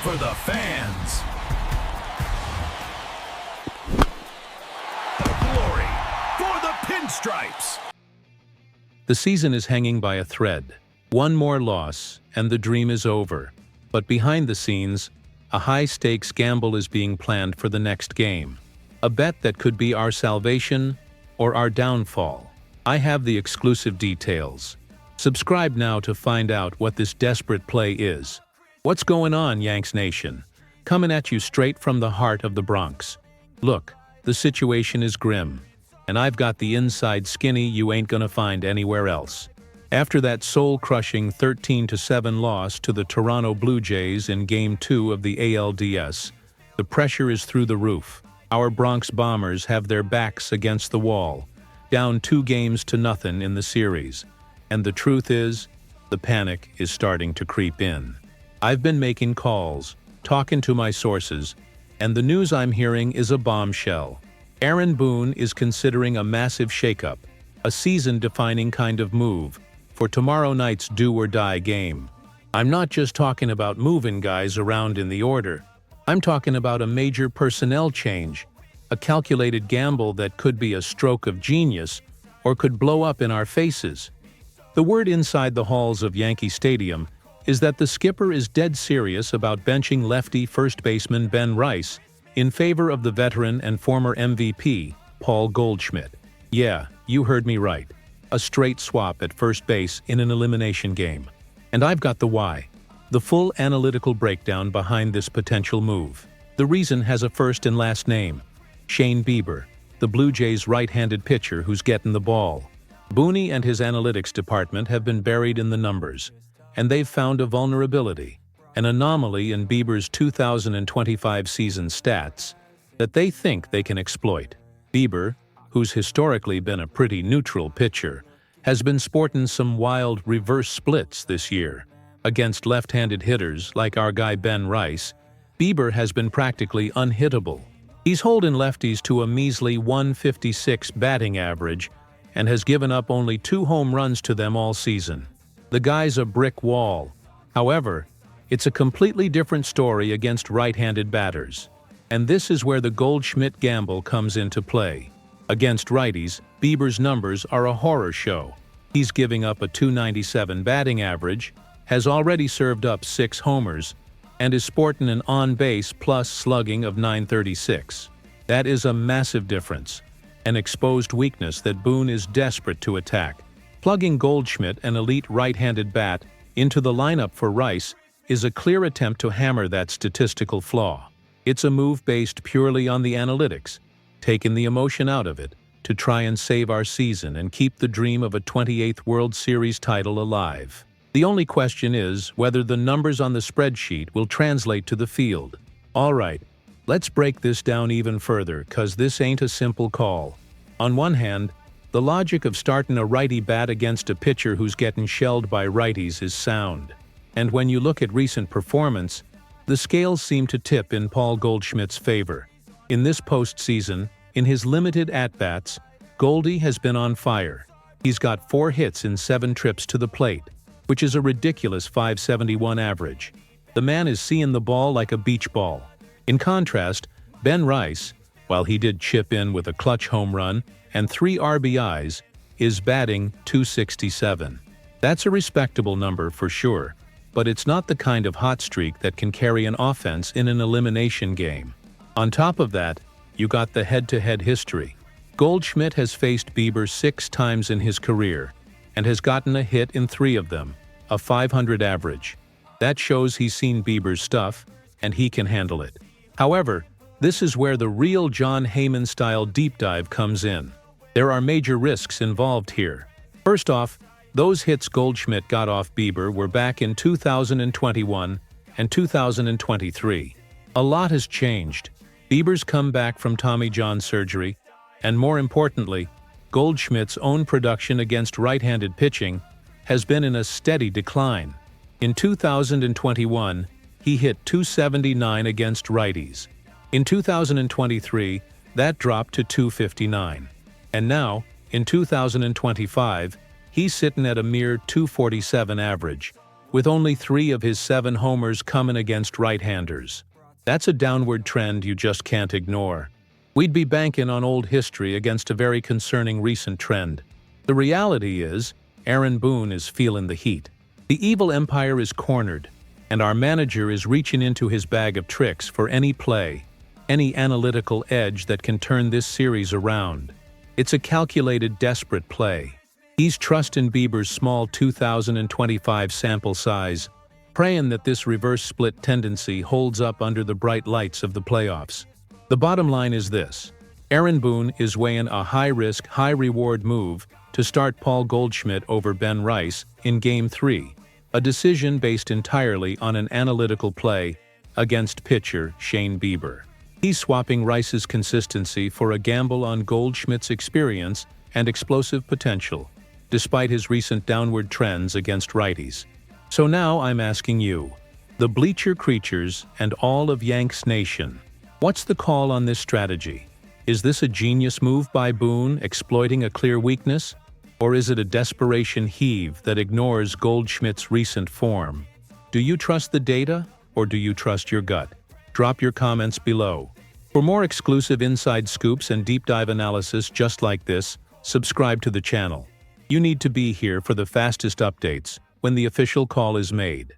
for the fans. The glory for the pinstripes. The season is hanging by a thread. One more loss, and the dream is over. But behind the scenes, a high-stakes gamble is being planned for the next game. A bet that could be our salvation or our downfall. I have the exclusive details. Subscribe now to find out what this desperate play is. What's going on, Yanks Nation? Coming at you straight from the heart of the Bronx. Look, the situation is grim, and I've got the inside skinny you ain't gonna find anywhere else. After that soul-crushing 13-7 loss to the Toronto Blue Jays in Game 2 of the ALDS, the pressure is through the roof. Our Bronx Bombers have their backs against the wall, down 2-0 in the series. And the truth is, the panic is starting to creep in. I've been making calls, talking to my sources, and the news I'm hearing is a bombshell. Aaron Boone is considering a massive shakeup, a season-defining kind of move, for tomorrow night's do-or-die game. I'm not just talking about moving guys around in the order. I'm talking about a major personnel change, a calculated gamble that could be a stroke of genius or could blow up in our faces. The word inside the halls of Yankee Stadium is that the skipper is dead serious about benching lefty first baseman Ben Rice in favor of the veteran and former MVP, Paul Goldschmidt. Yeah, you heard me right. A straight swap at first base in an elimination game. And I've got the why. The full analytical breakdown behind this potential move. The reason has a first and last name. Shane Bieber, the Blue Jays' right-handed pitcher who's getting the ball. Booney and his analytics department have been buried in the numbers, and they've found a vulnerability, an anomaly in Bieber's 2025 season stats that they think they can exploit. Bieber, who's historically been a pretty neutral pitcher, has been sporting some wild reverse splits this year. Against left-handed hitters like our guy Ben Rice, Bieber has been practically unhittable. He's holding lefties to a measly 156 batting average and has given up only 2 home runs to them all season. The guy's a brick wall. However, it's a completely different story against right-handed batters. And this is where the Goldschmidt gamble comes into play. Against righties, Bieber's numbers are a horror show. He's giving up a 297 batting average, has already served up 6 homers, and is sporting an on-base plus slugging of 936. That is a massive difference. An exposed weakness that Boone is desperate to attack. Plugging Goldschmidt, an elite right-handed bat, into the lineup for Rice is a clear attempt to hammer that statistical flaw. It's a move based purely on the analytics, taking the emotion out of it, to try and save our season and keep the dream of a 28th World Series title alive. The only question is whether the numbers on the spreadsheet will translate to the field. All right, let's break this down even further, cause this ain't a simple call. On one hand, the logic of starting a righty bat against a pitcher who's getting shelled by righties is sound. And when you look at recent performance, the scales seem to tip in Paul Goldschmidt's favor. In this postseason, in his limited at-bats, Goldie has been on fire. He's got 4 hits in 7 trips to the plate, which is a ridiculous .571 average. The man is seeing the ball like a beach ball. In contrast, Ben Rice, while he did chip in with a clutch home run and 3 RBIs, is batting .267. That's a respectable number for sure, but it's not the kind of hot streak that can carry an offense in an elimination game. On top of that, you got the head-to-head history. Goldschmidt has faced Bieber 6 times in his career and has gotten a hit in 3 of them, a .500 average. That shows he's seen Bieber's stuff, and he can handle it. However, this is where the real John Heyman-style deep dive comes in. There are major risks involved here. First off, those hits Goldschmidt got off Bieber were back in 2021 and 2023. A lot has changed. Bieber's come back from Tommy John surgery, and more importantly, Goldschmidt's own production against right-handed pitching has been in a steady decline. In 2021, he hit .279 against righties. In 2023, that dropped to .259. And now, in 2025, he's sitting at a mere .247 average. with only 3 of his 7 homers coming against right-handers. That's a downward trend you just can't ignore. We'd be banking on old history against a very concerning recent trend. The reality is, Aaron Boone is feeling the heat. The evil empire is cornered, and our manager is reaching into his bag of tricks for any play, any analytical edge that can turn this series around. It's a calculated, desperate play. He's trusting Bieber's small 2025 sample size, praying that this reverse split tendency holds up under the bright lights of the playoffs. The bottom line is this: Aaron Boone is weighing a high-risk, high-reward move to start Paul Goldschmidt over Ben Rice in Game 3, a decision based entirely on an analytical play against pitcher Shane Bieber. He's swapping Rice's consistency for a gamble on Goldschmidt's experience and explosive potential, despite his recent downward trends against righties. So now I'm asking you, the Bleacher Creatures and all of Yanks Nation, what's the call on this strategy? Is this a genius move by Boone exploiting a clear weakness? Or is it a desperation heave that ignores Goldschmidt's recent form? Do you trust the data, or do you trust your gut? Drop your comments below. For more exclusive inside scoops and deep dive analysis just like this, subscribe to the channel. You need to be here for the fastest updates when the official call is made.